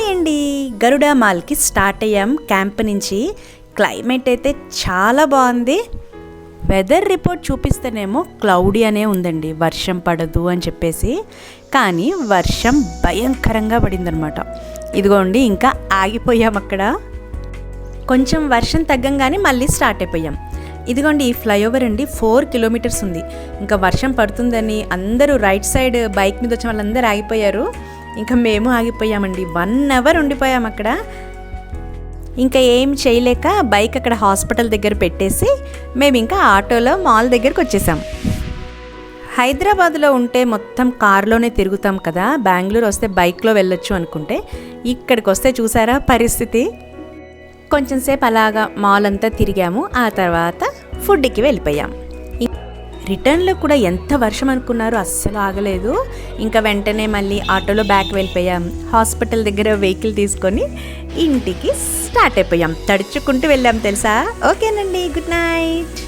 Hi అండి, గరుడ మాల్కి start అయ్యాం క్యాంప్ నుంచి. క్లైమేట్ అయితే చాలా బాగుంది. వెదర్ రిపోర్ట్ చూపిస్తేనేమో క్లౌడీ అనే ఉందండి, వర్షం పడదు అని చెప్పేసి. కానీ వర్షం భయంకరంగా పడిందనమాట. ఇదిగోండి ఇంకా ఆగిపోయాం అక్కడ. కొంచెం వర్షం తగ్గంగానే మళ్ళీ స్టార్ట్ అయిపోయాం. ఇదిగోండి ఈ ఫ్లైఓవర్ అండి, 4 కిలోమీటర్స్ ఉంది. ఇంకా వర్షం పడుతుందని అందరూ రైట్ సైడ్ బైక్ మీద వచ్చిన వాళ్ళందరూ ఆగిపోయారు. ఇంకా మేము ఆగిపోయామండి. 1 అవర్ ఉండిపోయాం అక్కడ. ఇంకా ఏం చేయలేక బైక్ అక్కడ హాస్పిటల్ దగ్గర పెట్టేసి మేము ఇంకా ఆటోలో మాల్ దగ్గరికి వచ్చేసాం. హైదరాబాద్లో ఉంటే మొత్తం కార్లోనే తిరుగుతాం కదా, బెంగళూరు వస్తే బైక్లో వెళ్ళొచ్చు అనుకుంటే ఇక్కడికి వస్తే చూసారా పరిస్థితి. కొంచెం సేపు అలాగా మాల్ అంతా తిరిగాము. ఆ తర్వాత ఫుడ్కి వెళ్ళిపోయాం. రిటర్న్లో కూడా ఎంత వర్షం అనుకున్నారు, అస్సలు ఆగలేదు. ఇంకా వెంటనే మళ్ళీ ఆటోలో బ్యాక్ వెళ్ళిపోయాం. హాస్పిటల్ దగ్గర వెహికల్ తీసుకొని ఇంటికి స్టార్ట్ అయిపోయాం. తడుచుకుంటూ వెళ్ళాం తెలుసా. ఓకేనండి, గుడ్ నైట్.